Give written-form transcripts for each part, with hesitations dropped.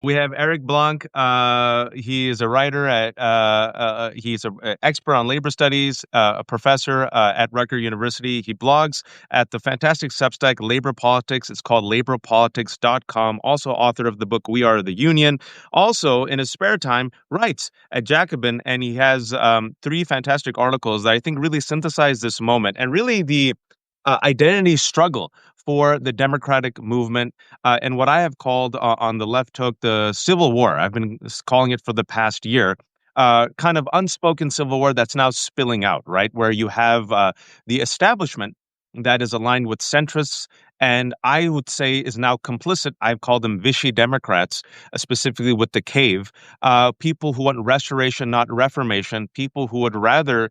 We have Eric Blanc. He is a writer he's an expert on labor studies, a professor at Rutgers University. He blogs at the fantastic substack Labor Politics. It's called laborpolitics.com. Also author of the book We Are the Union. Also, in his spare time, writes at Jacobin, and he has three fantastic articles that I think really synthesize this moment and really the identity struggle for the democratic movement and what I have called on the left hook the Civil War. I've been calling it for the past year. Kind of unspoken civil war that's now spilling out, right? Where you have the establishment that is aligned with centrists and I would say is now complicit. I've called them Vichy Democrats, specifically with the cave. People who want restoration, not reformation. People who would rather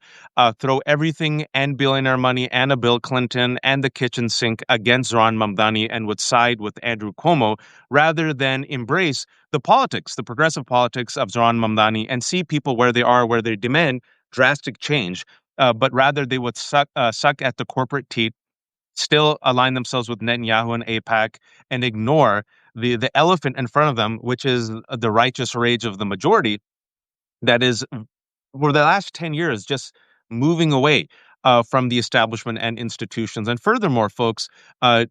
throw everything and billionaire money and a Bill Clinton and the kitchen sink against Zoran Mamdani and would side with Andrew Cuomo rather than embrace the politics, the progressive politics of Zoran Mamdani and see people where they are, where they demand drastic change. But rather they would suck at the corporate teat, still align themselves with Netanyahu and AIPAC, and ignore the elephant in front of them, which is the righteous rage of the majority that is for the last 10 years just moving away from the establishment and institutions. And furthermore, folks,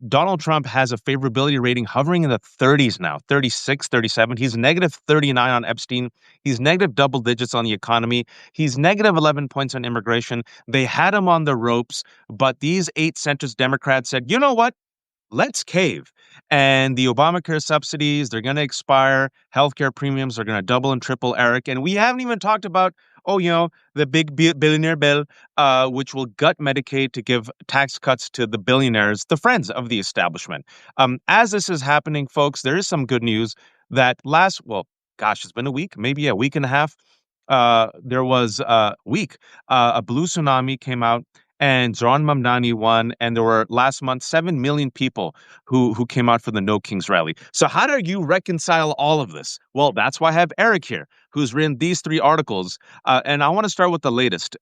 Donald Trump has a favorability rating hovering in the 30s now, 36, 37. He's negative 39 on Epstein. He's negative double digits on the economy. He's negative 11 points on immigration. They had him on the ropes, but these 8 centrist Democrats said, you know what? Let's cave. And the Obamacare subsidies, they're going to expire. Healthcare premiums are going to double and triple, Eric. And we haven't even talked about, the big billionaire bill, which will gut Medicaid to give tax cuts to the billionaires, the friends of the establishment. As this is happening, folks, there is some good news that it's been a week, maybe a week and a half. There was a week, a blue tsunami came out and Zoran Mamdani won, and there were last month 7 million people who came out for the No Kings rally. So how do you reconcile all of this? Well, that's why I have Eric here, who's written these 3 articles, and I want to start with the latest.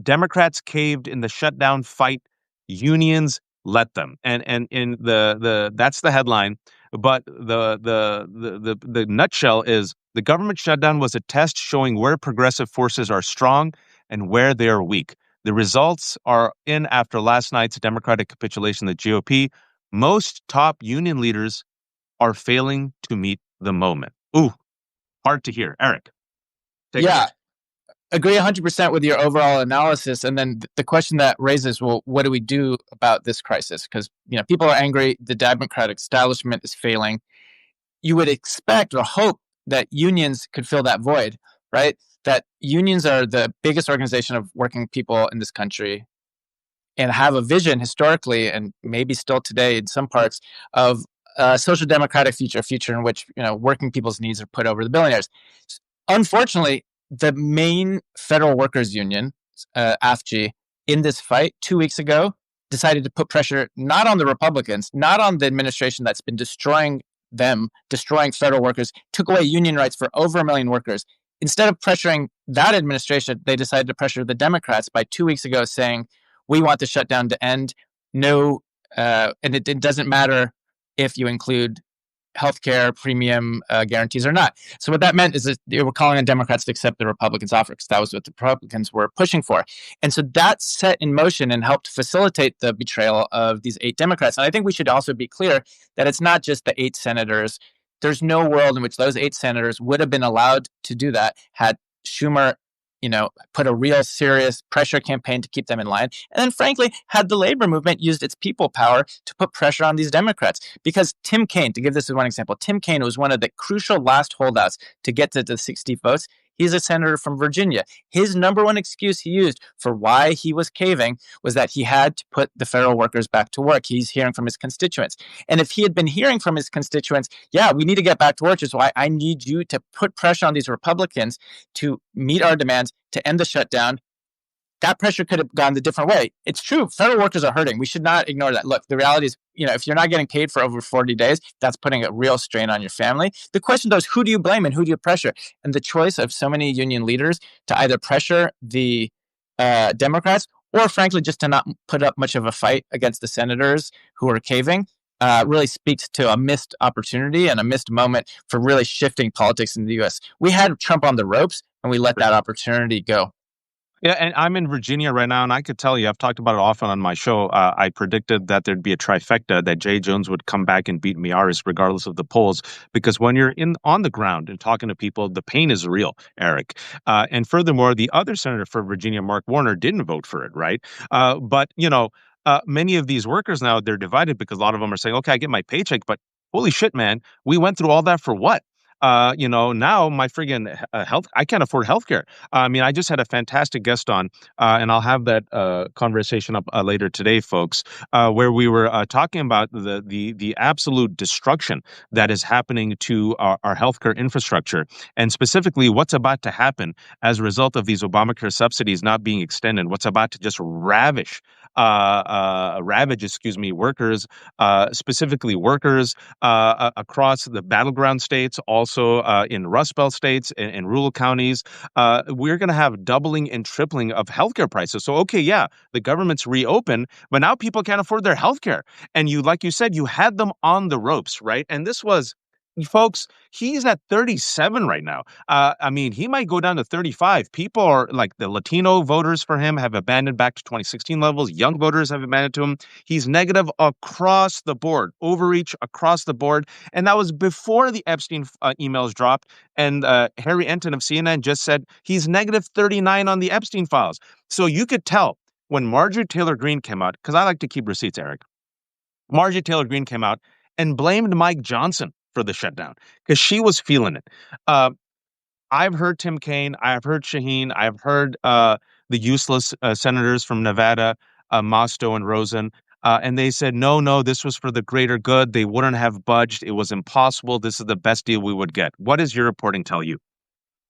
Democrats caved in the shutdown fight. Unions let them, and in the that's the headline. But the nutshell is the government shutdown was a test showing where progressive forces are strong and where they are weak. The results are in after last night's Democratic capitulation of the GOP. Most top union leaders are failing to meet the moment. Ooh, hard to hear. Eric, take it away. Yeah, agree 100% with your overall analysis. And then the question that raises, well, what do we do about this crisis? Because people are angry. The Democratic establishment is failing. You would expect or hope that unions could fill that void, right? That unions are the biggest organization of working people in this country and have a vision historically and maybe still today in some parts of a social democratic future, a future in which working people's needs are put over the billionaires. Unfortunately, the main federal workers union, AFG, in this fight 2 weeks ago decided to put pressure not on the Republicans, not on the administration that's been destroying federal workers, took away union rights for over 1 million workers. Instead of pressuring that administration, they decided to pressure the Democrats by 2 weeks ago saying, we want the shutdown to end. And it doesn't matter if you include healthcare premium guarantees or not. So what that meant is that they were calling on Democrats to accept the Republicans' offer because that was what the Republicans were pushing for. And so that set in motion and helped facilitate the betrayal of these 8 Democrats. And I think we should also be clear that it's not just the 8 senators. There's no world in which those 8 senators would have been allowed to do that had Schumer put a real serious pressure campaign to keep them in line. And then, frankly, had the labor movement used its people power to put pressure on these Democrats. Because Tim Kaine, to give this as one example, Tim Kaine was one of the crucial last holdouts to get to the 60 votes. He's a senator from Virginia. His number one excuse he used for why he was caving was that he had to put the federal workers back to work. He's hearing from his constituents. And if he had been hearing from his constituents, we need to get back to work, which is why I need you to put pressure on these Republicans to meet our demands, to end the shutdown, that pressure could have gone the different way. It's true. Federal workers are hurting. We should not ignore that. Look, the reality is, if you're not getting paid for over 40 days, that's putting a real strain on your family. The question, though, is who do you blame and who do you pressure? And the choice of so many union leaders to either pressure the Democrats or, frankly, just to not put up much of a fight against the senators who are caving really speaks to a missed opportunity and a missed moment for really shifting politics in the U.S. We had Trump on the ropes, and we let that opportunity go. Yeah, and I'm in Virginia right now, and I could tell you, I've talked about it often on my show. I predicted that there'd be a trifecta, that Jay Jones would come back and beat Miaris regardless of the polls, because when you're in on the ground and talking to people, the pain is real, Eric. And furthermore, the other senator for Virginia, Mark Warner, didn't vote for it, right? But many of these workers now, they're divided because a lot of them are saying, "Okay, I get my paycheck, but holy shit, man, we went through all that for what?" Now my friggin' health, I can't afford healthcare. I mean, I just had a fantastic guest on, and I'll have that conversation up later today, folks, where we were talking about the absolute destruction that is happening to our healthcare infrastructure, and specifically what's about to happen as a result of these Obamacare subsidies not being extended. What's about to just workers, specifically workers across the battleground states, also in Rust Belt states and rural counties. We're going to have doubling and tripling of healthcare prices. So, okay, yeah, the government's reopened, but now people can't afford their healthcare. And like you said, you had them on the ropes, right? And this was, folks, he's at 37 right now. I mean, he might go down to 35. People are like, the Latino voters for him have abandoned back to 2016 levels. Young voters have abandoned to him. He's negative across the board, overreach across the board. And that was before the Epstein emails dropped. And Harry Enton of CNN just said he's negative 39 on the Epstein files. So you could tell when Marjorie Taylor Greene came out, because I like to keep receipts, Eric. Marjorie Taylor Greene came out and blamed Mike Johnson for the shutdown because she was feeling it. I've heard Tim Kaine, I've heard Shaheen, I've heard the useless senators from Nevada, Mosto and Rosen, and they said, no, this was for the greater good. They wouldn't have budged. It was impossible. This is the best deal we would get. What does your reporting tell you?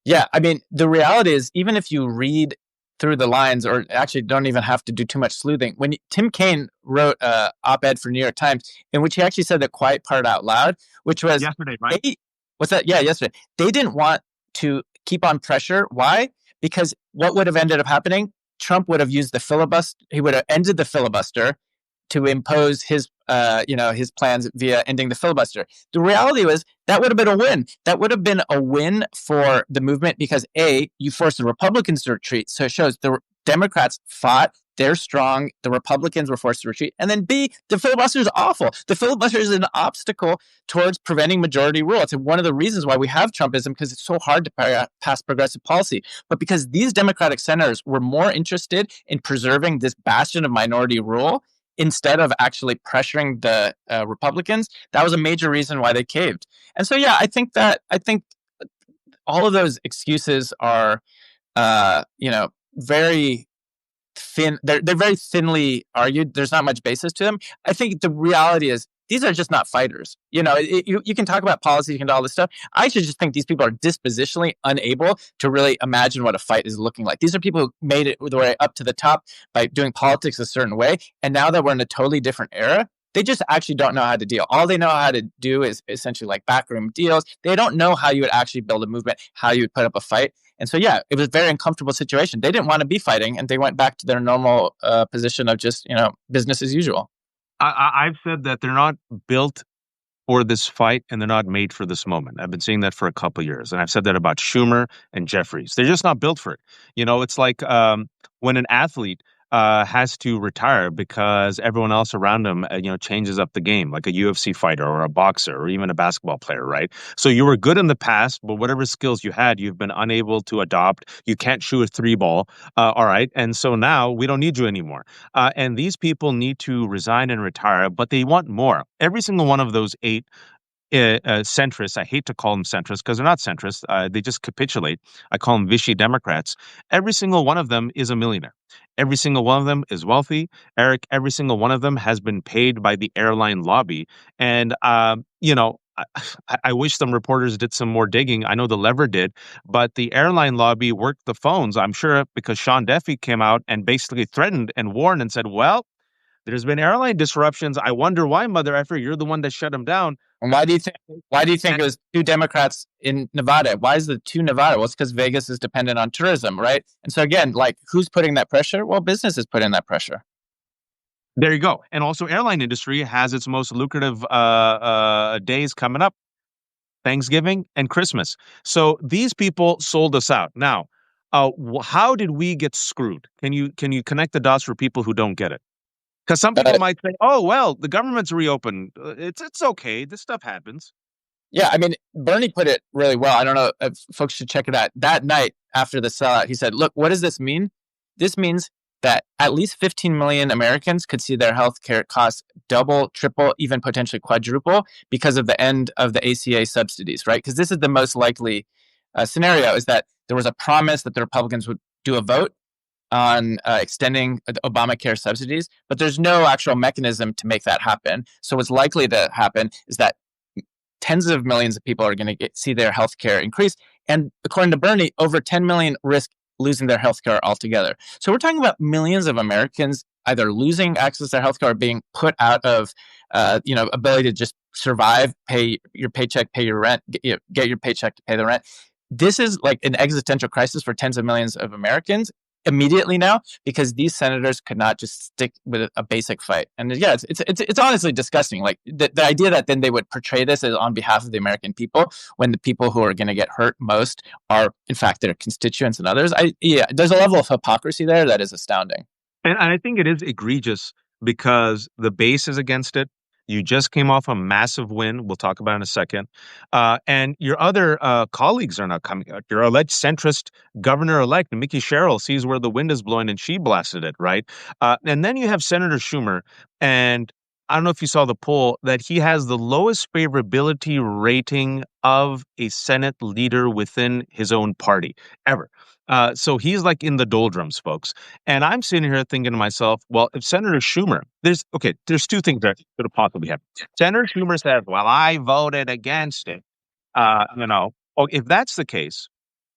Yeah, I mean, the reality is, even if you read through the lines, or actually don't even have to do too much sleuthing, when Tim Kaine wrote an op-ed for New York Times in which he actually said the quiet part out loud, which was yesterday, right? What's that? Yeah, yesterday. They didn't want to keep on pressure. Why? Because what would have ended up happening? Trump would have used the filibuster. He would have ended the filibuster to impose his plans via ending the filibuster. The reality was that would have been a win. That would have been a win for the movement because A, you forced the Republicans to retreat. So it shows the Democrats fought. They're strong. The Republicans were forced to retreat. And then B, the filibuster is awful. The filibuster is an obstacle towards preventing majority rule. It's one of the reasons why we have Trumpism, because it's so hard to pass progressive policy. But because these Democratic senators were more interested in preserving this bastion of minority rule instead of actually pressuring the Republicans, that was a major reason why they caved. And so, yeah, I think all of those excuses are, very thin. They're very thinly argued. There's not much basis to them. I think the reality is these are just not fighters. You can talk about policy, you can do all this stuff. I actually just think these people are dispositionally unable to really imagine what a fight is looking like. These are people who made it their way up to the top by doing politics a certain way. And now that we're in a totally different era, they just actually don't know how to deal. All they know how to do is essentially like backroom deals. They don't know how you would actually build a movement, how you would put up a fight. And so, yeah, it was a very uncomfortable situation. They didn't want to be fighting, and they went back to their normal position of just, business as usual. I've said that they're not built for this fight and they're not made for this moment. I've been saying that for a couple of years. And I've said that about Schumer and Jeffries. They're just not built for it. It's like when an athlete has to retire because everyone else around him, changes up the game, like a UFC fighter or a boxer or even a basketball player, right? So you were good in the past, but whatever skills you had, you've been unable to adopt. You can't shoot a three ball, all right? And so now we don't need you anymore. And these people need to resign and retire, but they want more. Every single one of those 8 centrists, I hate to call them centrists because they're not centrists. They just capitulate. I call them Vichy Democrats. Every single one of them is a millionaire. Every single one of them is wealthy. Eric, every single one of them has been paid by the airline lobby. And, I wish some reporters did some more digging. I know the Lever did, but the airline lobby worked the phones, I'm sure, because Sean Duffy came out and basically threatened and warned and said, well, there's been airline disruptions. I wonder why, mother effer, you're the one that shut them down. And why do you think it was 2 Democrats in Nevada? Why is the 2 Nevada? Well, it's because Vegas is dependent on tourism, right? And so again, like, who's putting that pressure? Well, business is putting that pressure. There you go. And also, airline industry has its most lucrative days coming up: Thanksgiving and Christmas. So these people sold us out. Now, how did we get screwed? Can you connect the dots for people who don't get it? Because some people Uh, might say, "Oh, well, the government's reopened. It's okay. This stuff happens." Yeah, I mean, Bernie put it really well. I don't know if folks should check it out. That night after the sellout, he said, look, what does this mean? This means that at least 15 million Americans could see their health care costs double, triple, even potentially quadruple because of the end of the ACA subsidies, right? Because this is the most likely scenario, is that there was a promise that the Republicans would do a vote on extending Obamacare subsidies, but there's no actual mechanism to make that happen. So what's likely to happen is that tens of millions of people are going to see their health care increase. And according to Bernie, over 10 million risk losing their health care altogether. So we're talking about millions of Americans either losing access to their health care or being put out of, ability to just survive, pay your paycheck, pay your rent, get your paycheck to pay the rent. This is like an existential crisis for tens of millions of Americans immediately now, because these senators could not just stick with a basic fight. And yeah, it's honestly disgusting. Like the idea that then they would portray this as on behalf of the American people, when the people who are going to get hurt most are in fact their constituents and others. There's a level of hypocrisy there that is astounding. And I think it is egregious because the base is against it. You just came off a massive win. We'll talk about in a second. And your other colleagues are not coming out. Your alleged centrist governor-elect, Mickey Sherrill, sees where the wind is blowing and she blasted it, right? And then you have Senator Schumer. And I don't know if you saw the poll that he has the lowest favorability rating of a Senate leader within his own party ever. So he's like in the doldrums, folks. And I'm sitting here thinking to myself, well, if Senator Schumer, there's two things that could have possibly happened. Senator Schumer says, well, I voted against it. If that's the case,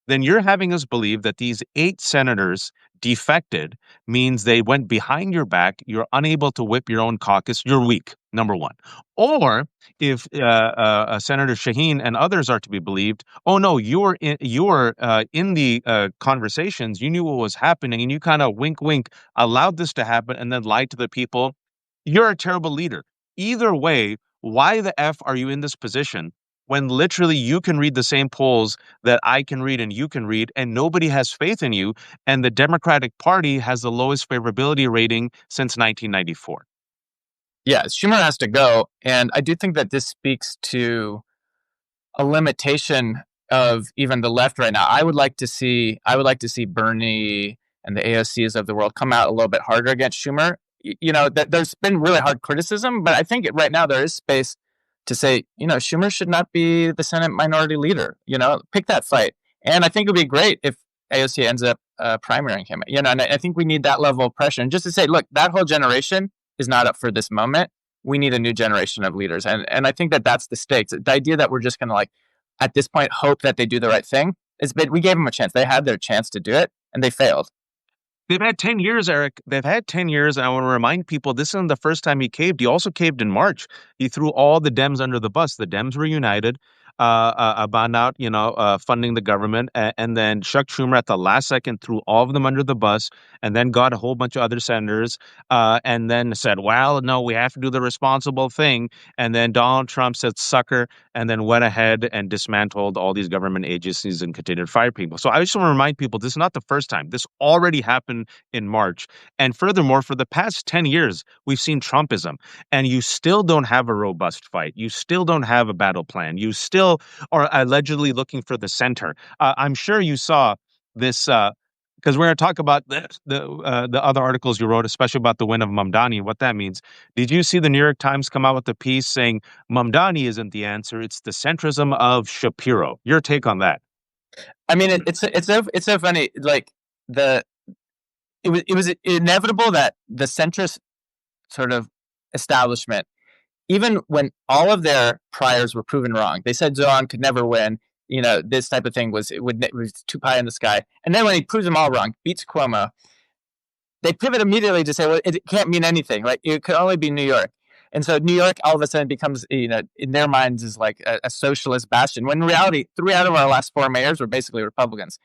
then you're having us believe that these 8 senators defected means they went behind your back. You're unable to whip your own caucus. You're weak, number one. Or if Senator Shaheen and others are to be believed, oh no, you were in the conversations. You knew what was happening, and you kind of wink, wink, allowed this to happen, and then lied to the people. You're a terrible leader. Either way, why the f are you in this position when literally you can read the same polls that I can read and you can read, and nobody has faith in you, and the Democratic Party has the lowest favorability rating since 1994. Yeah, Schumer has to go. And I do think that this speaks to a limitation of even the left right now. I would like to see Bernie and the AOCs of the world come out a little bit harder against Schumer. There's been really hard criticism, but I think right now there is space to say, Schumer should not be the Senate minority leader. Pick that fight. And I think it would be great if AOC ends up primarying him. And I think we need that level of pressure. And just to say, look, that whole generation is not up for this moment. We need a new generation of leaders. And I think that that's the stakes. The idea that we're just going to at this point, hope that they do the right thing. We gave them a chance. They had their chance to do it, and they failed. They've had 10 years, Eric. They've had 10 years. And I want to remind people this isn't the first time he caved. He also caved in March. He threw all the Dems under the bus. The Dems were united about not, funding the government. And then Chuck Schumer at the last second threw all of them under the bus, and then got a whole bunch of other senators and then said, well, no, we have to do the responsible thing. And then Donald Trump said, sucker, and then went ahead and dismantled all these government agencies and continued to fire people. So I just want to remind people, this is not the first time. This already happened in March. And furthermore, for the past 10 years, we've seen Trumpism, and you still don't have a robust fight. You still don't have a battle plan. You still are allegedly looking for the center. I'm sure you saw this because we're going to talk about the other articles you wrote, especially about the win of Mamdani and what that means. Did you see the New York Times come out with a piece saying Mamdani isn't the answer; it's the centrism of Shapiro? Your take on that? I mean, it's so funny. Like it was inevitable that the centrist sort of establishment, even when all of their priors were proven wrong, they said Zoran could never win. This type of thing was too high in the sky. And then when he proves them all wrong, beats Cuomo, they pivot immediately to say, well, it can't mean anything. Like it could only be New York. And so New York all of a sudden becomes, in their minds is like a socialist bastion. When in reality, 3 out of our last 4 mayors were basically Republicans.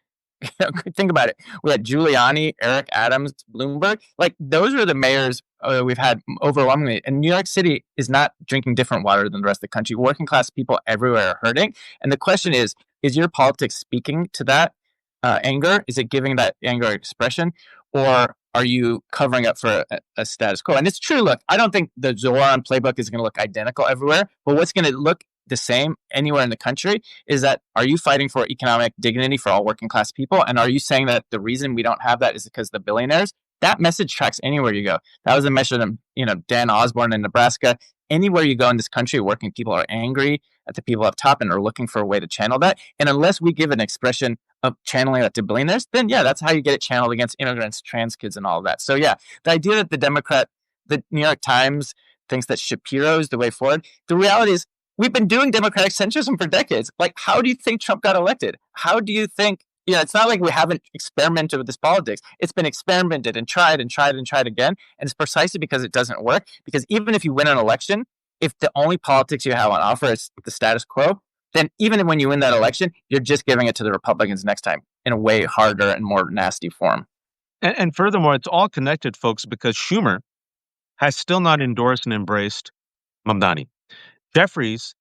Think about it. We had Giuliani, Eric Adams, Bloomberg. Like those are the mayors we've had overwhelmingly, and New York City is not drinking different water than the rest of the country. Working class people everywhere are hurting. And the question is your politics speaking to that anger? Is it giving that anger expression? Or are you covering up for a status quo? And it's true. Look, I don't think the Zoran playbook is going to look identical everywhere, but what's going to look the same anywhere in the country is that, are you fighting for economic dignity for all working class people? And are you saying that the reason we don't have that is because of the billionaires? That message tracks anywhere you go. That was a message of, Dan Osborne in Nebraska. Anywhere you go in this country, working people are angry at the people up top and are looking for a way to channel that. And unless we give an expression of channeling that to billionaires, then yeah, that's how you get it channeled against immigrants, trans kids, and all of that. So yeah, the idea that the New York Times thinks that Shapiro is the way forward. The reality is we've been doing democratic centrism for decades. Like, how do you think Trump got elected? How do you think, it's not like we haven't experimented with this politics. It's been experimented and tried and tried and tried again. And it's precisely because it doesn't work. Because even if you win an election, if the only politics you have on offer is the status quo, then even when you win that election, you're just giving it to the Republicans next time in a way harder and more nasty form. And furthermore, it's all connected, folks, because Schumer has still not endorsed and embraced Mamdani. Jeffries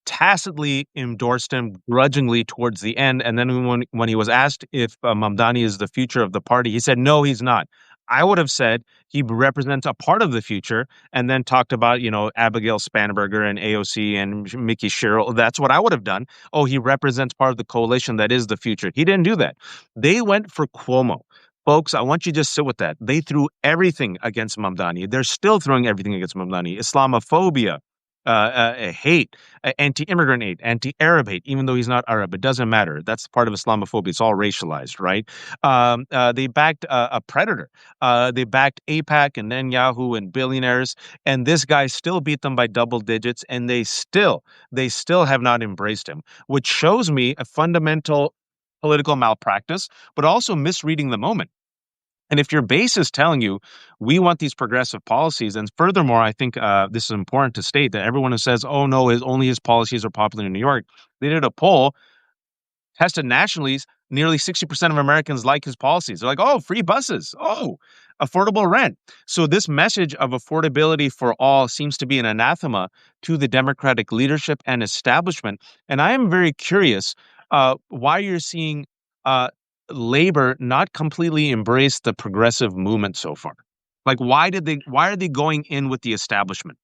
tacitly endorsed him grudgingly towards the end. And then when he was asked if Mamdani is the future of the party, he said, no, he's not. I would have said he represents a part of the future and then talked about, Abigail Spanberger and AOC and Mickey Sherrill. That's what I would have done. Oh, he represents part of the coalition that is the future. He didn't do that. They went for Cuomo. Folks, I want you to just sit with that. They threw everything against Mamdani. They're still throwing everything against Mamdani. Islamophobia, hate, anti-immigrant hate, anti-Arab hate, even though he's not Arab. It doesn't matter. That's part of Islamophobia. It's all racialized, right? They backed a predator. They backed AIPAC and Netanyahu and billionaires, and this guy still beat them by double digits, and they still have not embraced him, which shows me a fundamental political malpractice, but also misreading the moment. And if your base is telling you, we want these progressive policies, and furthermore, I think this is important to state that everyone who says, oh, no, only his policies are popular in New York, they did a poll, tested nationally, nearly 60% of Americans like his policies. They're like, oh, free buses, oh, affordable rent. So this message of affordability for all seems to be an anathema to the Democratic leadership and establishment. And I am very curious why you're seeing labor not completely embrace the progressive movement so far. Like, why are they going in with the establishment?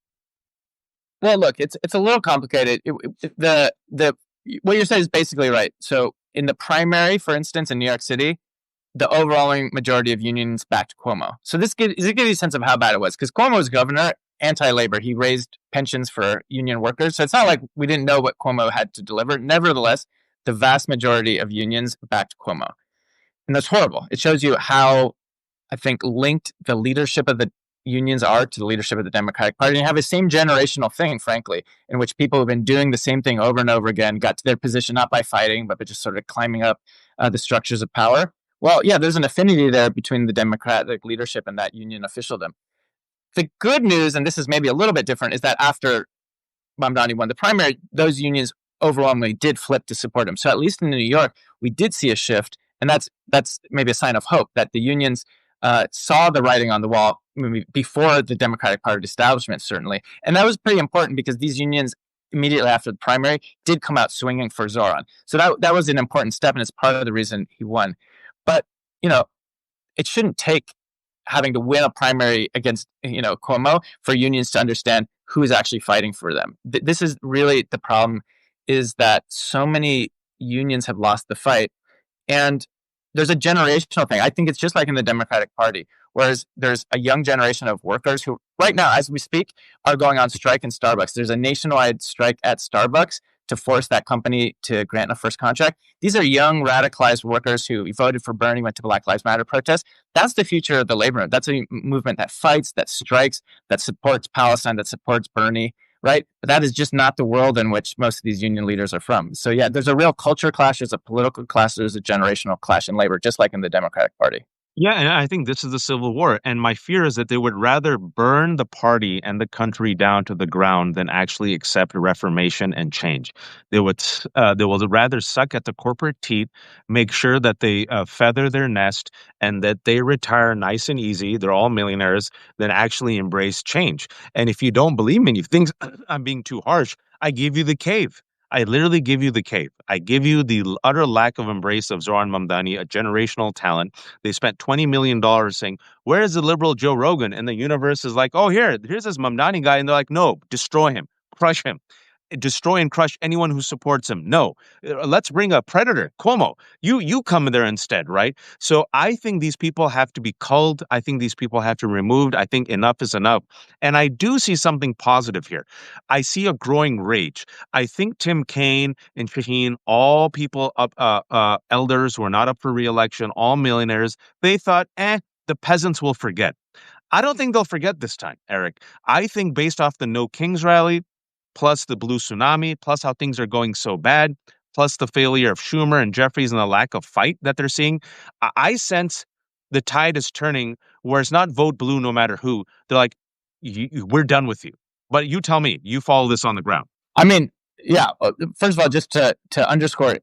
Well, look, it's a little complicated. What you're saying is basically right. So in the primary, for instance, in New York City, the overwhelming majority of unions backed Cuomo. So it gives you a sense of how bad it was, because Cuomo was governor, anti-labor. He raised pensions for union workers. So it's not like we didn't know what Cuomo had to deliver. Nevertheless, the vast majority of unions backed Cuomo. And that's horrible. It shows you how, I think, linked the leadership of the unions are to the leadership of the Democratic Party. And you have the same generational thing, frankly, in which people have been doing the same thing over and over again, got to their position not by fighting, but by just sort of climbing up the structures of power. Well, yeah, there's an affinity there between the Democratic leadership and that union officialdom. The good news, and this is maybe a little bit different, is that after Mamdani won the primary, those unions overwhelmingly did flip to support him. So at least in New York, we did see a shift. And that's maybe a sign of hope that the unions saw the writing on the wall before the Democratic Party establishment, certainly. And that was pretty important because these unions, immediately after the primary, did come out swinging for Zoran. So that was an important step, and it's part of the reason he won. But, it shouldn't take having to win a primary against, Cuomo for unions to understand who is actually fighting for them. This is really the problem, is that so many unions have lost the fight. And there's a generational thing. I think it's just like in the Democratic Party, whereas there's a young generation of workers who right now, as we speak, are going on strike in Starbucks. There's a nationwide strike at Starbucks to force that company to grant a first contract. These are young, radicalized workers who voted for Bernie, went to Black Lives Matter protests. That's the future of the labor movement. That's a movement that fights, that strikes, that supports Palestine, that supports Bernie. Right? But that is just not the world in which most of these union leaders are from. So yeah, there's a real culture clash, there's a political clash, there's a generational clash in labor, just like in the Democratic Party. Yeah, and I think this is the Civil War. And my fear is that they would rather burn the party and the country down to the ground than actually accept reformation and change. They will rather suck at the corporate teat, make sure that they feather their nest and that they retire nice and easy. They're all millionaires, than actually embrace change. And if you don't believe me, and you think I'm being too harsh, I give you the cave. I literally give you the cave. I give you the utter lack of embrace of Zoran Mamdani, a generational talent. They spent $20 million saying, "Where is the liberal Joe Rogan?" And the universe is like, "Oh, here's this Mamdani guy." And they're like, "No, destroy him, crush him, destroy and crush anyone who supports him. No, let's bring a predator, Cuomo. You come in there instead, right?" So I think these people have to be culled. I think these people have to be removed. I think enough is enough. And I do see something positive here. I see a growing rage. I think Tim Kaine and Shaheen, all people up, elders who are not up for reelection, all millionaires, they thought, the peasants will forget. I don't think they'll forget this time, Eric. I think based off the No Kings rally, plus the blue tsunami, plus how things are going so bad, plus the failure of Schumer and Jeffries and the lack of fight that they're seeing, I sense the tide is turning where it's not vote blue no matter who. They're like, we're done with you. But you tell me, you follow this on the ground. I mean, yeah. First of all, just to underscore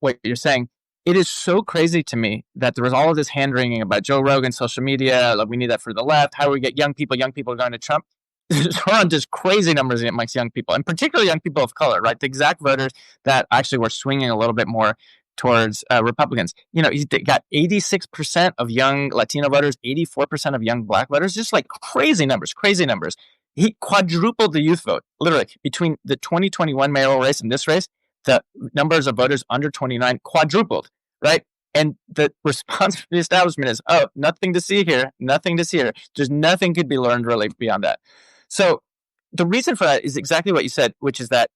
what you're saying, it is so crazy to me that there was all of this hand wringing about Joe Rogan, social media. Like, we need that for the left. How do we get young people? Young people going to Trump. There's just crazy numbers amongst young people, and particularly young people of color. Right, the exact voters that actually were swinging a little bit more towards Republicans. You know, he's got 86% of young Latino voters, 84% of young Black voters. Just like crazy numbers, crazy numbers. He quadrupled the youth vote, literally, between the 2021 mayoral race and this race. The numbers of voters under 29 quadrupled, right? And the response from the establishment is, oh, nothing to see here, nothing to see here. Just nothing could be learned really beyond that. So the reason for that is exactly what you said, which is that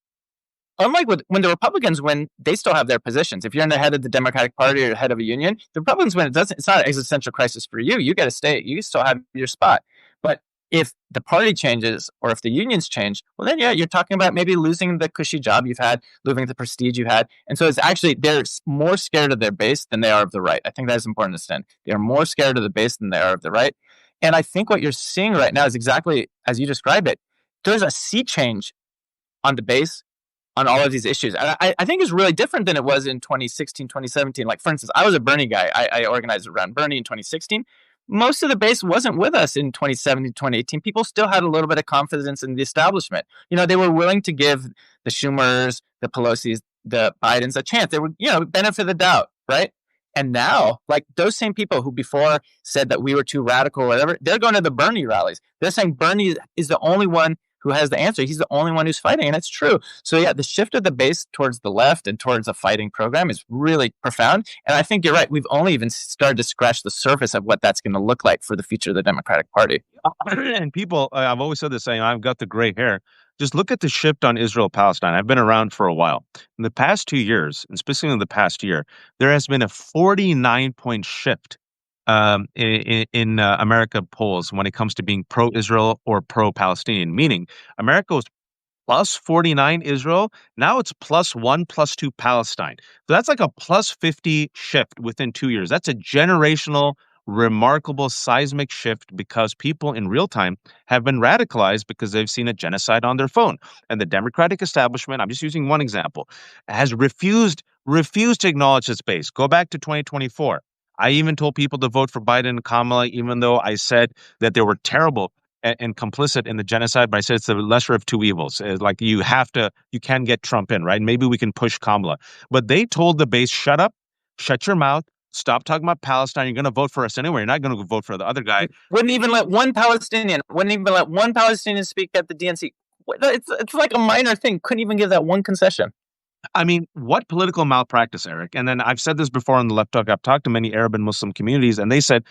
unlike when the Republicans win, they still have their positions. If you're in the head of the Democratic Party or head of a union, the Republicans win. It's not an existential crisis for you. You got to stay. You still have your spot. But if the party changes or if the unions change, well, then, yeah, you're talking about maybe losing the cushy job you've had, losing the prestige you've had. And so it's actually, they're more scared of their base than they are of the right. I think that is important to understand. They are more scared of the base than they are of the right. And I think what you're seeing right now is exactly as you described it. There's a sea change on the base on all of these issues. And I think it's really different than it was in 2016, 2017. Like, for instance, I was a Bernie guy. I organized around Bernie in 2016. Most of the base wasn't with us in 2017, 2018. People still had a little bit of confidence in the establishment. You know, they were willing to give the Schumers, the Pelosi's, the Bidens a chance. They were, benefit of the doubt, right? And now, like, those same people who before said that we were too radical or whatever, they're going to the Bernie rallies. They're saying Bernie is the only one who has the answer. He's the only one who's fighting, and it's true. So yeah, the shift of the base towards the left and towards a fighting program is really profound. And I think you're right. We've only even started to scratch the surface of what that's going to look like for the future of the Democratic Party. And people, I've always said this saying, I've got the gray hair. Just look at the shift on Israel Palestine. I've been around for a while. In the past 2 years, and especially in the past year, there has been a 49-point shift in America polls when it comes to being pro-Israel or pro-Palestinian. Meaning, America was plus 49 Israel. Now it's plus 1, plus 2 Palestine. So that's like a plus 50 shift within 2 years. That's a generational, remarkable seismic shift because people in real time have been radicalized because they've seen a genocide on their phone. And the Democratic establishment, I'm just using one example, has refused to acknowledge its base. Go back to 2024. I even told people to vote for Biden and Kamala, even though I said that they were terrible and complicit in the genocide, but I said it's the lesser of two evils. Like you can get Trump in, right? Maybe we can push Kamala. But they told the base, shut up, shut your mouth, stop talking about Palestine. You're going to vote for us anyway. You're not going to vote for the other guy. Wouldn't even let one Palestinian speak at the DNC. It's like a minor thing. Couldn't even give that one concession. I mean, what political malpractice, Eric? And then I've said this before on the Left Talk. I've talked to many Arab and Muslim communities, and they said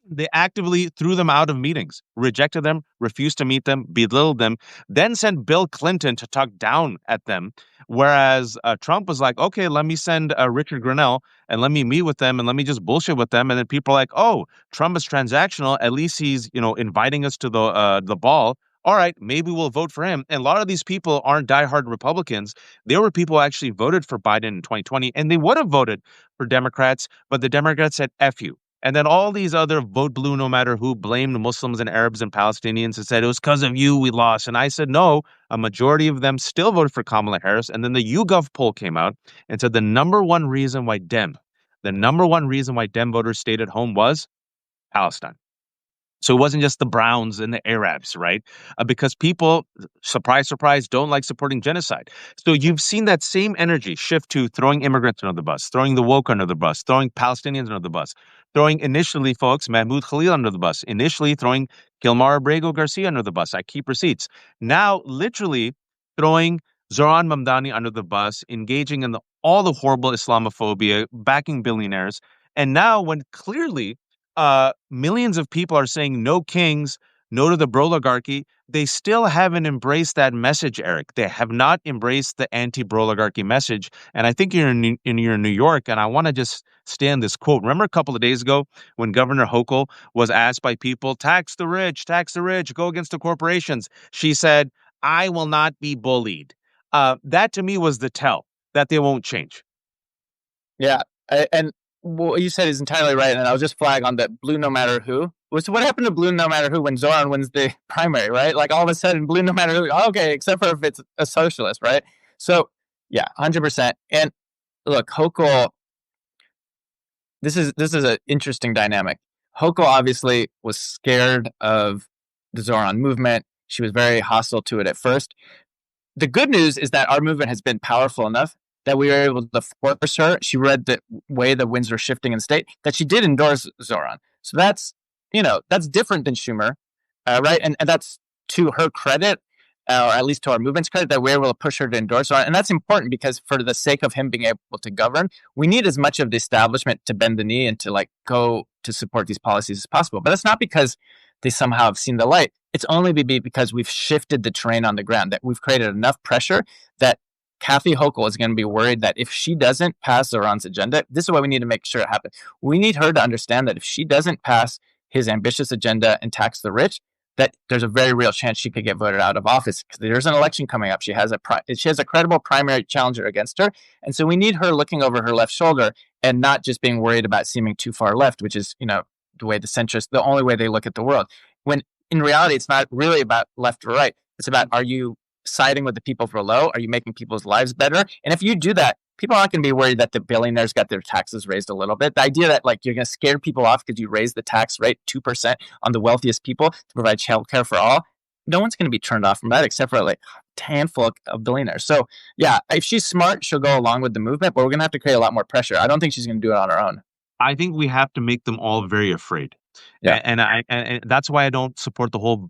they actively threw them out of meetings, rejected them, refused to meet them, belittled them, then sent Bill Clinton to talk down at them. Whereas Trump was like, okay, let me send Richard Grenell and let me meet with them and let me just bullshit with them. And then people are like, oh, Trump is transactional. At least he's, inviting us to the ball. All right, maybe we'll vote for him. And a lot of these people aren't diehard Republicans. There were people who actually voted for Biden in 2020, and they would have voted for Democrats, but the Democrats said, F you. And then all these other vote blue no matter who blamed Muslims and Arabs and Palestinians and said it was because of you we lost. And I said, no, a majority of them still voted for Kamala Harris. And then the YouGov poll came out and said the number one reason why Dem voters stayed at home was Palestine. So it wasn't just the Browns and the Arabs, right? Because people, surprise, surprise, don't like supporting genocide. So you've seen that same energy shift to throwing immigrants under the bus, throwing the woke under the bus, throwing Palestinians under the bus, throwing initially, folks, Mahmoud Khalil under the bus, initially throwing Gilmar Abrego Garcia under the bus. I keep receipts. Now, literally throwing Zoran Mamdani under the bus, engaging in all the horrible Islamophobia, backing billionaires. And now, when clearly millions of people are saying no kings, no to the broligarchy. They still haven't embraced that message, Eric. They have not embraced the anti-broligarchy message. And I think you're in New York, and I want to just stand this quote. Remember a couple of days ago when Governor Hochul was asked by people, tax the rich, go against the corporations. She said, I will not be bullied. That to me was the tell that they won't change. Yeah. And what you said is entirely right. And I'll just flag on that blue no matter who. So what happened to blue no matter who when Zoran wins the primary, right? Like all of a sudden, blue no matter who. Okay, except for if it's a socialist, right? So yeah, 100%. And look, Hochul. This is an interesting dynamic. Hochul obviously was scared of the Zoran movement. She was very hostile to it at first. The good news is that our movement has been powerful enough that we were able to force her. She read the way the winds were shifting in the state, that she did endorse Zoran. So that's different than Schumer, right? And that's to her credit, or at least to our movement's credit, that we're able to push her to endorse Zoran. And that's important because for the sake of him being able to govern, we need as much of the establishment to bend the knee and to go to support these policies as possible. But that's not because they somehow have seen the light. It's only because we've shifted the terrain on the ground, that we've created enough pressure that Kathy Hochul is going to be worried that if she doesn't pass Zoran's agenda, this is why we need to make sure it happens. We need her to understand that if she doesn't pass his ambitious agenda and tax the rich, that there's a very real chance she could get voted out of office because there's an election coming up. She has a credible primary challenger against her. And so we need her looking over her left shoulder and not just being worried about seeming too far left, which is, the way the centrists, the only way they look at the world. When in reality, it's not really about left or right. It's about, are you siding with the people below? Are you making people's lives better? And if you do that, people aren't going to be worried that the billionaires got their taxes raised a little bit. The idea that you're going to scare people off because you raise the tax rate 2% on the wealthiest people to provide childcare for all, no one's going to be turned off from that except for a handful of billionaires. So yeah, if she's smart, she'll go along with the movement, but we're going to have to create a lot more pressure. I don't think she's going to do it on her own. I think we have to make them all very afraid. Yeah. And that's why I don't support the whole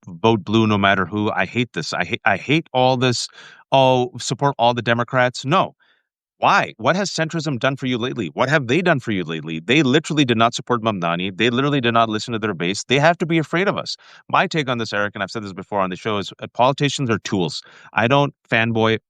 vote blue no matter who. I hate this. I hate all this. Oh, support all the Democrats. No. Why? What has centrism done for you lately? What have they done for you lately? They literally did not support Mamdani. They literally did not listen to their base. They have to be afraid of us. My take on this, Eric, and I've said this before on the show, is politicians are tools. I don't fanboy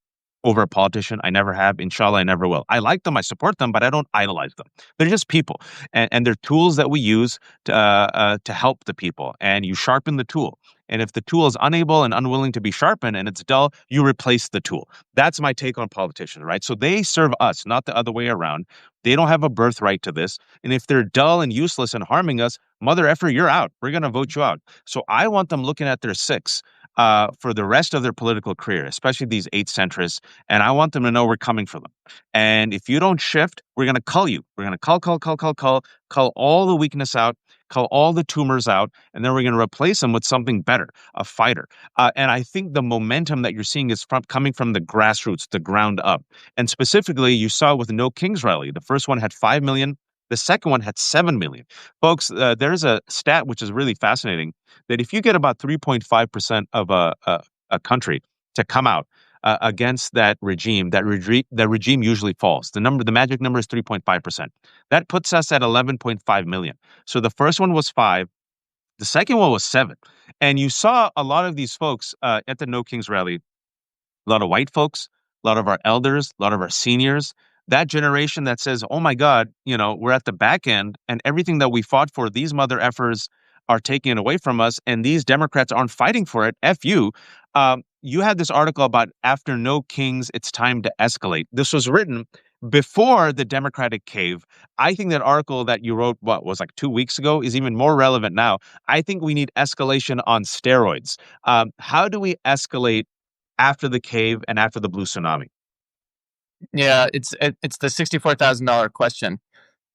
over a politician. I never have. Inshallah, I never will. I like them. I support them, but I don't idolize them. They're just people, and they're tools that we use to help the people. And you sharpen the tool. And if the tool is unable and unwilling to be sharpened and it's dull, you replace the tool. That's my take on politicians, right? So they serve us, not the other way around. They don't have a birthright to this. And if they're dull and useless and harming us, mother effer, you're out. We're going to vote you out. So I want them looking at their six for the rest of their political career, especially these 8 centrists. And I want them to know we're coming for them. And if you don't shift, we're going to cull you. We're going to cull all the weakness out, cull all the tumors out, and then we're going to replace them with something better, a fighter. And I think the momentum that you're seeing is coming from the grassroots, the ground up. And specifically, you saw with No Kings Rally, the first one had 5 million. The second one had 7 million. Folks, there's a stat which is really fascinating, that if you get about 3.5% of a country to come out against that regime, that regime usually falls. The magic number is 3.5%. That puts us at 11.5 million. So the first one was 5. The second one was 7. And you saw a lot of these folks at the No Kings Rally, a lot of white folks, a lot of our elders, a lot of our seniors, that generation that says, oh my God, we're at the back end and everything that we fought for, these mother effers are taking it away from us and these Democrats aren't fighting for it. F you. You had this article about after No Kings, it's time to escalate. This was written before the Democratic cave, I think that article that you wrote, what was like 2 weeks ago, is even more relevant now. I think we need escalation on steroids. How do we escalate after the cave and after the blue tsunami? Yeah, it's the $64,000 question.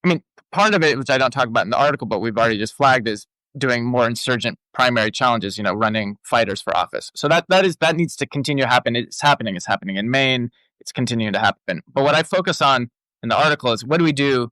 I mean, part of it, which I don't talk about in the article, but we've already just flagged, is doing more insurgent primary challenges. Running fighters for office. So that needs to continue to happen. It's happening. It's happening in Maine. It's continuing to happen. But what I focus on in the article is, what do we do?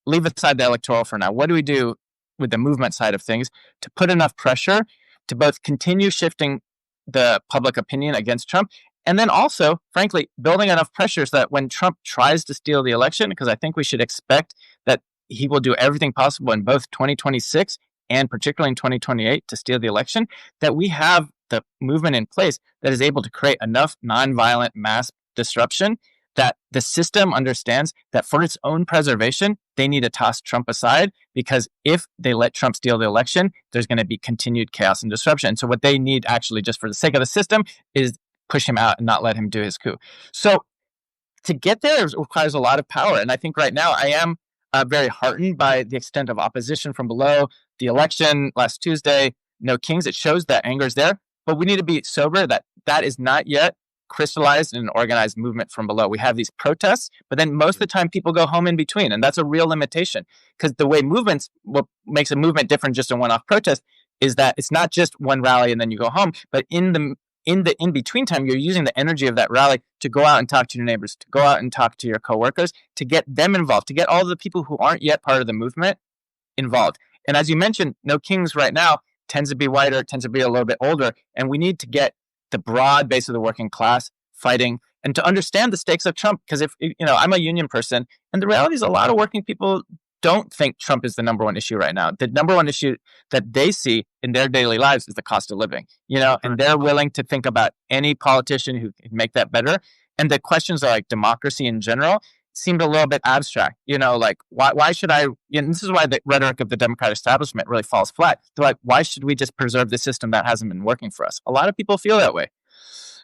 Leave aside the electoral for now. What do we do with the movement side of things to put enough pressure to both continue shifting the public opinion against Trump, and then also, frankly, building enough pressure so that when Trump tries to steal the election, because I think we should expect that he will do everything possible in both 2026 and particularly in 2028 to steal the election, that we have the movement in place that is able to create enough nonviolent mass disruption that the system understands that for its own preservation, they need to toss Trump aside, because if they let Trump steal the election, there's going to be continued chaos and disruption. So what they need, actually, just for the sake of the system, is push him out and not let him do his coup. So to get there requires a lot of power. And I think right now I am very heartened by the extent of opposition from below. The election last Tuesday, no kings, it shows that anger is there. But we need to be sober that that is not yet crystallized in an organized movement from below. We have these protests, but then most of the time people go home in between. And that's a real limitation, because the way movements, what makes a movement different just a one-off protest, is that it's not just one rally and then you go home, but in the in-between time, you're using the energy of that rally to go out and talk to your neighbors, to go out and talk to your coworkers, to get them involved, to get all the people who aren't yet part of the movement involved. And as you mentioned, No Kings right now tends to be whiter, tends to be a little bit older, and we need to get the broad base of the working class fighting and to understand the stakes of Trump. Because if, I'm a union person, and the reality is a lot of working people don't think Trump is the number one issue right now. The number one issue that they see in their daily lives is the cost of living, and they're willing to think about any politician who can make that better. And the questions are like democracy in general seemed a little bit abstract, like why should I, and this is why the rhetoric of the Democratic establishment really falls flat. They're like, why should we just preserve the system that hasn't been working for us? A lot of people feel that way.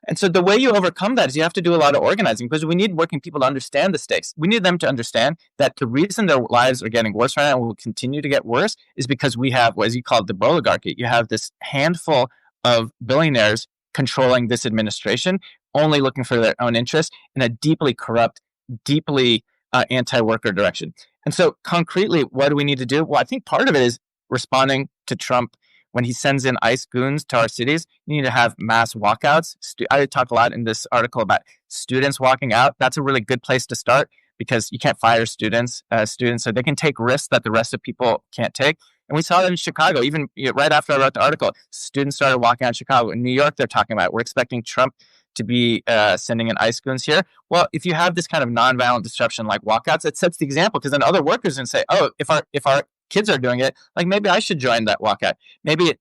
And so the way you overcome that is you have to do a lot of organizing, because we need working people to understand the stakes. We need them to understand that the reason their lives are getting worse right now and will continue to get worse is because we have, what is called the oligarchy. You have this handful of billionaires controlling this administration, only looking for their own interests in a deeply corrupt, deeply anti-worker direction. And so concretely, what do we need to do? Well, I think part of it is responding to Trump. When he sends in ICE goons to our cities, you need to have mass walkouts. I talk a lot in this article about students walking out. That's a really good place to start, because you can't fire students, so they can take risks that the rest of people can't take. And we saw that in Chicago, even right after I wrote the article, students started walking out in Chicago. In New York, they're talking about it. We're expecting Trump to be sending in ICE goons here. Well, if you have this kind of nonviolent disruption like walkouts, it sets the example, because then other workers can say, oh, if our kids are doing it, like maybe I should join that walkout. Maybe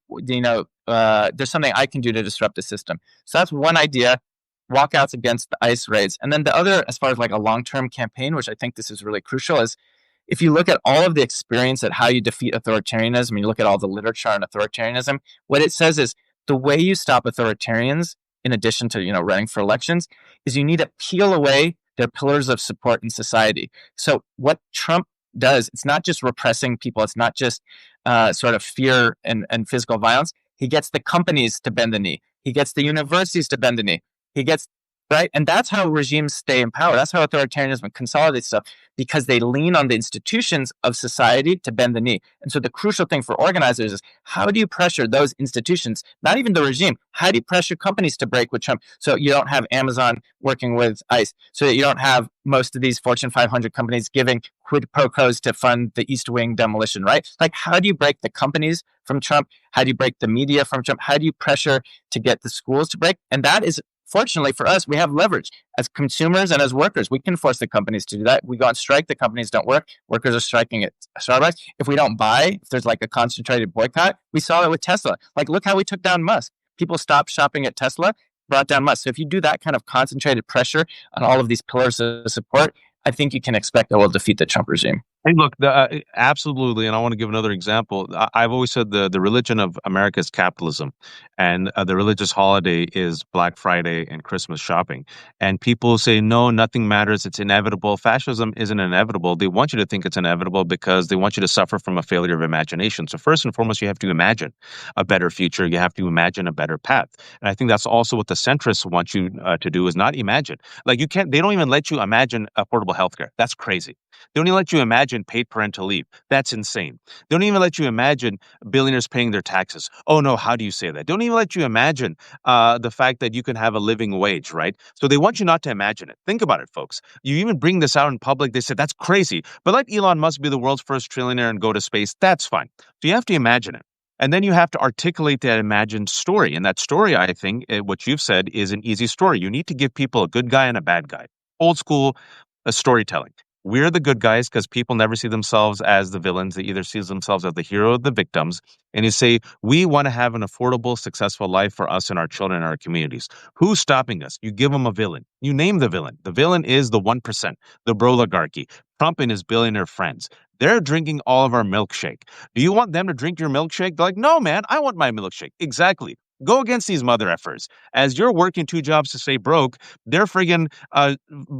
there's something I can do to disrupt the system. So that's one idea, walkouts against the ICE raids. And then the other, as far as like a long-term campaign, which I think this is really crucial, is if you look at all of the experience at how you defeat authoritarianism, and you look at all the literature on authoritarianism, what it says is the way you stop authoritarians, in addition to running for elections, is you need to peel away their pillars of support in society. So what Trump does, it's not just repressing people, it's not just sort of fear and physical violence. He gets the companies to bend the knee. He gets the universities to bend the knee. He gets, right? And that's how regimes stay in power. That's how authoritarianism consolidates stuff, because they lean on the institutions of society to bend the knee. And so the crucial thing for organizers is, how do you pressure those institutions, not even the regime, how do you pressure companies to break with Trump, so you don't have Amazon working with ICE, so that you don't have most of these Fortune 500 companies giving quid pro quos to fund the East Wing demolition, right? Like, how do you break the companies from Trump? How do you break the media from Trump? How do you pressure to get the schools to break? And that is, fortunately for us, we have leverage as consumers and as workers. We can force the companies to do that. We go on strike, the companies don't work. Workers are striking at Starbucks. If we don't buy, if there's like a concentrated boycott, we saw that with Tesla. Like, look how we took down Musk. People stopped shopping at Tesla, brought down Musk. So if you do that kind of concentrated pressure on all of these pillars of support, I think you can expect that we'll defeat the Trump regime. Hey, look, absolutely, and I want to give another example. I've always said the religion of America is capitalism, and the religious holiday is Black Friday and Christmas shopping. And people say, no, nothing matters. It's inevitable. Fascism isn't inevitable. They want you to think it's inevitable because they want you to suffer from a failure of imagination. So first and foremost, you have to imagine a better future. You have to imagine a better path. And I think that's also what the centrists want you to do is not imagine. Like you can't. They don't even let you imagine affordable healthcare. That's crazy. They don't even let you imagine paid parental leave. That's insane. They don't even let you imagine billionaires paying their taxes. Oh no, how do you say that? They don't even let you imagine the fact that you can have a living wage, right? So they want you not to imagine it. Think about it, folks. You even bring this out in public, they said that's crazy. But let Elon Musk be the world's first trillionaire and go to space. That's fine. So you have to imagine it. And then you have to articulate that imagined story. And that story, I think, what you've said is an easy story. You need to give people a good guy and a bad guy. Old school storytelling. We're the good guys because people never see themselves as the villains. They either see themselves as the hero or the victims. And you say, we want to have an affordable, successful life for us and our children and our communities. Who's stopping us? You give them a villain. You name the villain. The villain is the 1%, the broligarchy, Trump and his billionaire friends. They're drinking all of our milkshake. Do you want them to drink your milkshake? They're like, no, man, I want my milkshake. Exactly. Go against these mother effers. As you're working two jobs to stay broke, they're friggin'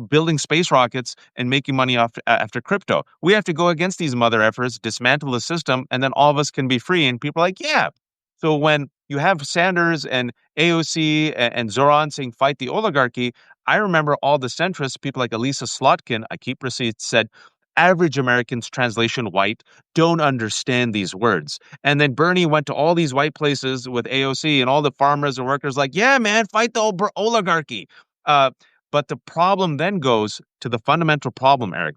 building space rockets and making money off after crypto. We have to go against these mother effers, dismantle the system, and then all of us can be free. And people are like, yeah. So when you have Sanders and AOC and Zoran saying fight the oligarchy, I remember all the centrists, people like Elisa Slotkin, I keep receipts, said average Americans, translation white, don't understand these words. And then Bernie went to all these white places with AOC and all the farmers and workers like, yeah, man, fight the oligarchy. Uh, but the problem then goes to the fundamental problem, Eric,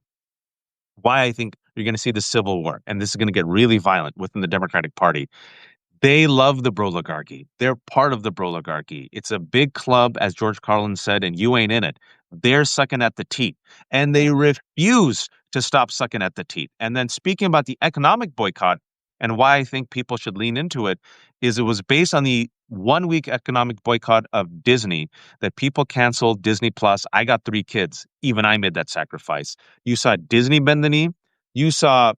why I think you're going to see the civil war. And this is going to get really violent within the Democratic Party. They love the broligarchy. They're part of the broligarchy. It's a big club, as George Carlin said, and you ain't in it. They're sucking at the teat, and they refuse to stop sucking at the teat. And then speaking about the economic boycott and why I think people should lean into it is it was based on the 1 week economic boycott of Disney that people canceled Disney Plus. I got 3 kids. Even I made that sacrifice. You saw Disney bend the knee. You saw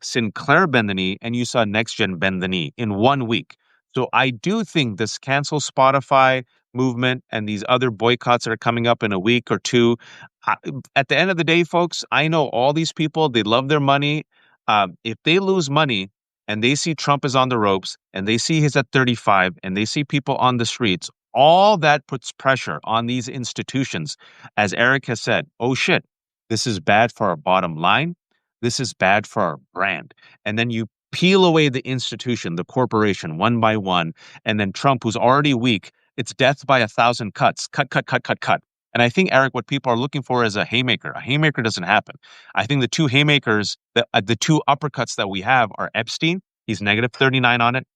Sinclair bend the knee, and you saw Next Gen bend the knee in 1 week. So I do think this cancel Spotify movement and these other boycotts that are coming up in a week or two. I, at the end of the day, folks, I know all these people, they love their money. If they lose money and they see Trump is on the ropes and they see he's at 35 and they see people on the streets, all that puts pressure on these institutions. As Eric has said, oh shit, this is bad for our bottom line. This is bad for our brand. And then you peel away the institution, the corporation, one by one. And then Trump, who's already weak, it's death by 1,000 cuts. Cut, cut, cut, cut, cut. And I think, Eric, what people are looking for is a haymaker. A haymaker doesn't happen. I think the two haymakers, the two uppercuts that we have are Epstein. He's negative 39 on it.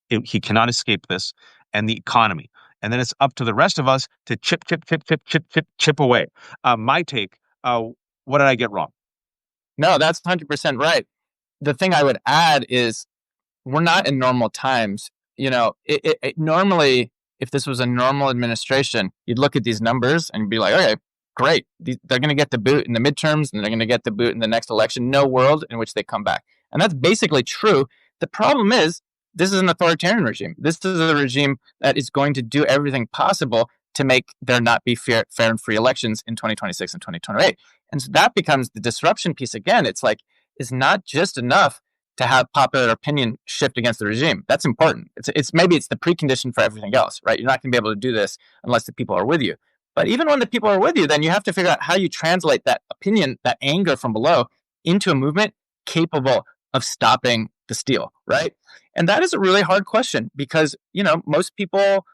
He cannot escape this. And the economy. And then it's up to the rest of us to chip, chip, chip, chip, chip, chip, chip away. My take, what did I get wrong? No, that's 100% right. The thing I would add is we're not in normal times. You know, normally, if this was a normal administration, you'd look at these numbers and be like, okay, great. They're going to get the boot in the midterms and they're going to get the boot in the next election. No world in which they come back. And that's basically true. The problem is, this is an authoritarian regime. This is a regime that is going to do everything possible to make there not be fair and free elections in 2026 and 2028. And so that becomes the disruption piece again. It's like, it's not just enough to have popular opinion shift against the regime. That's important. It's maybe it's the precondition for everything else, right? You're not going to be able to do this unless the people are with you. But even when the people are with you, then you have to figure out how you translate that opinion, that anger from below, into a movement capable of stopping the steal, right? And that is a really hard question because, you know, most people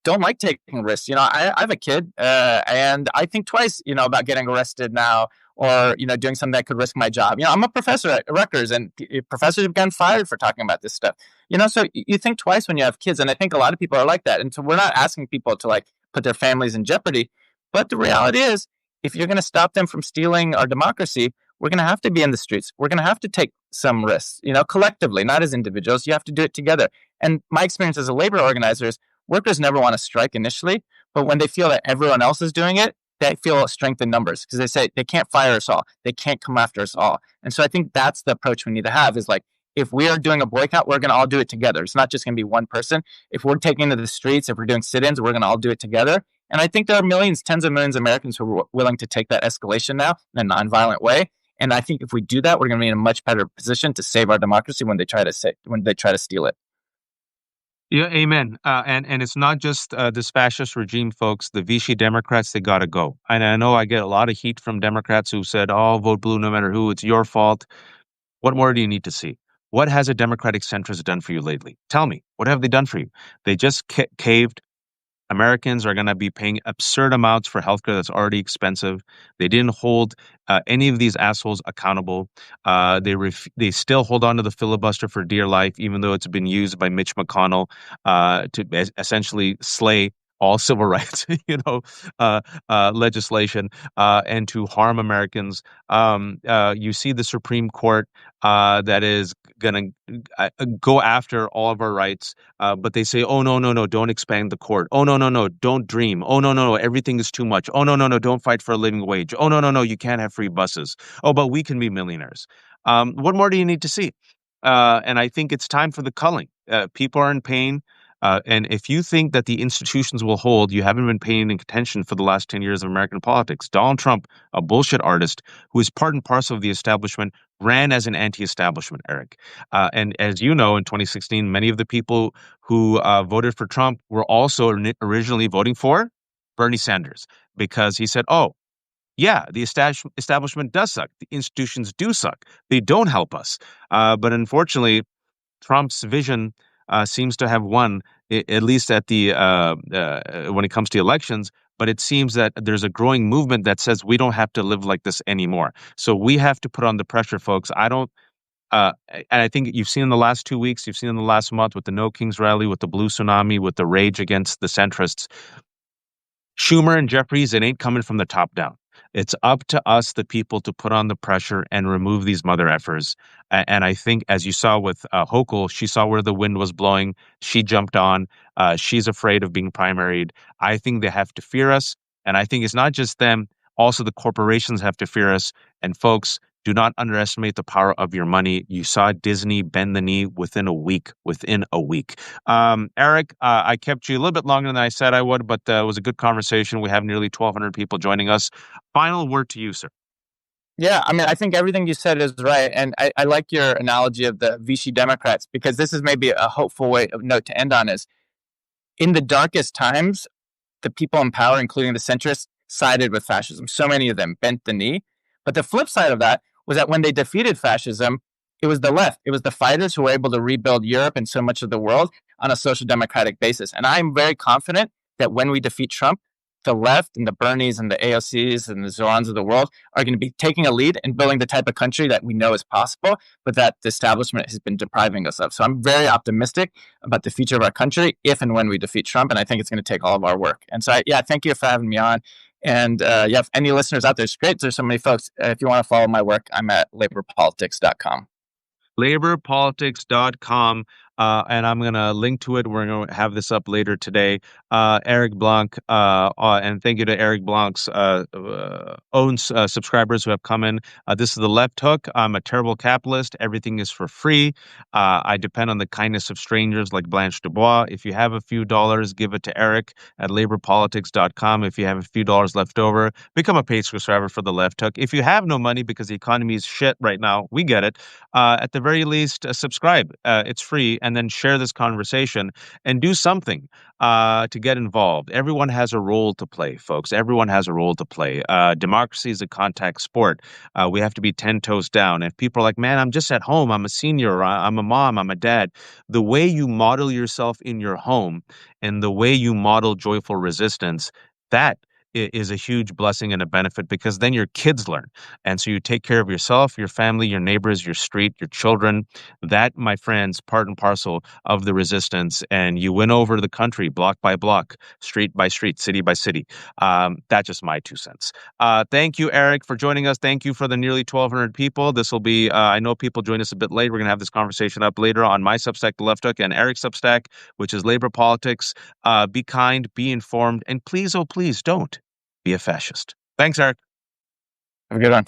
don't like taking risks. You know, I have a kid and I think twice, you know, about getting arrested now or, you know, doing something that could risk my job. You know, I'm a professor at Rutgers and professors have gotten fired for talking about this stuff. You know, so you think twice when you have kids. And I think a lot of people are like that. And so we're not asking people to like put their families in jeopardy. But the reality is, if you're going to stop them from stealing our democracy, we're going to have to be in the streets. We're going to have to take some risks, you know, collectively, not as individuals. You have to do it together. And my experience as a labor organizer is workers never want to strike initially, but when they feel that everyone else is doing it, they feel strength in numbers because they say they can't fire us all. They can't come after us all. And so I think that's the approach we need to have is like, if we are doing a boycott, we're going to all do it together. It's not just going to be one person. If we're taking to the streets, if we're doing sit-ins, we're going to all do it together. And I think there are millions, tens of millions of Americans who are willing to take that escalation now in a nonviolent way. And I think if we do that, we're going to be in a much better position to save our democracy when they try to steal it. Yeah, amen. And it's not just this fascist regime, folks. The Vichy Democrats, they got to go. And I know I get a lot of heat from Democrats who said, "Oh, vote blue no matter who. It's your fault." What more do you need to see? What has a Democratic centrist done for you lately? Tell me, what have they done for you? They just caved. Americans are going to be paying absurd amounts for healthcare that's already expensive. They didn't hold any of these assholes accountable. They still hold on to the filibuster for dear life, even though it's been used by Mitch McConnell to essentially slay all civil rights, legislation, and to harm Americans. You see the Supreme Court that is going to go after all of our rights. But they say, oh, no, no, no, don't expand the court. Oh, no, no, no, don't dream. Oh, no, no, no, everything is too much. Oh, no, no, no, don't fight for a living wage. Oh, no, no, no, you can't have free buses. Oh, but we can be millionaires. What more do you need to see? And I think it's time for the culling. People are in pain. And if you think that the institutions will hold, you haven't been paying attention for the last 10 years of American politics. Donald Trump, a bullshit artist who is part and parcel of the establishment, ran as an anti-establishment, Eric. And as you know, in 2016, many of the people who voted for Trump were also originally voting for Bernie Sanders because he said, oh, yeah, the establishment does suck. The institutions do suck. They don't help us. But unfortunately, Trump's vision seems to have won, at least at the when it comes to elections. But it seems that there's a growing movement that says we don't have to live like this anymore. So we have to put on the pressure, folks. I don't. And I think you've seen in the last 2 weeks, you've seen in the last month with the No Kings rally, with the Blue Tsunami, with the rage against the centrists. Schumer and Jeffries, it ain't coming from the top down. It's up to us, the people, to put on the pressure and remove these mother effers. And I think, as you saw with Hochul, she saw where the wind was blowing. She jumped on. She's afraid of being primaried. I think they have to fear us. And I think it's not just them. Also, the corporations have to fear us. And folks, do not underestimate the power of your money. You saw Disney bend the knee within a week. Eric, I kept you a little bit longer than I said I would, but it was a good conversation. We have nearly 1,200 people joining us. Final word to you, sir. Yeah, I mean, I think everything you said is right. And I like your analogy of the Vichy Democrats, because this is maybe a hopeful note to end on is in the darkest times, the people in power, including the centrists, sided with fascism. So many of them bent the knee. But the flip side of that was that when they defeated fascism, it was the left. It was the fighters who were able to rebuild Europe and so much of the world on a social democratic basis. And I'm very confident that when we defeat Trump, the left and the Bernies and the AOCs and the Zorans of the world are going to be taking a lead in building the type of country that we know is possible, but that the establishment has been depriving us of. So I'm very optimistic about the future of our country if and when we defeat Trump. And I think it's going to take all of our work. And so, thank you for having me on. And if any listeners out there, it's great. There's so many folks. If you want to follow my work, I'm at laborpolitics.com. Laborpolitics.com. And I'm going to link to it. We're going to have this up later today. Eric Blanc, and thank you to Eric Blanc's own subscribers who have come in. This is The Left Hook. I'm a terrible capitalist. Everything is for free. I depend on the kindness of strangers like Blanche Dubois. If you have a few dollars, give it to Eric at laborpolitics.com. If you have a few dollars left over, become a paid subscriber for The Left Hook. If you have no money because the economy is shit right now, we get it. At the very least, subscribe. It's free. And then share this conversation and do something to get involved. Everyone has a role to play, folks. Everyone has a role to play. Democracy is a contact sport. We have to be 10 toes down. If people are like, man, I'm just at home, I'm a senior, I'm a mom, I'm a dad, the way you model yourself in your home and the way you model joyful resistance, that is a huge blessing and a benefit, because then your kids learn. And so you take care of yourself, your family, your neighbors, your street, your children. That, my friends, part and parcel of the resistance. And you win over the country block by block, street by street, city by city. That's just my 2 cents. Thank you, Eric, for joining us. Thank you for the nearly 1,200 people. This will be, I know people join us a bit late. We're going to have this conversation up later on my Substack, The Left Hook, and Eric's Substack, which is Labor Politics. Be kind, be informed, and please, oh, please don't be a fascist. Thanks, Eric. Have a good one.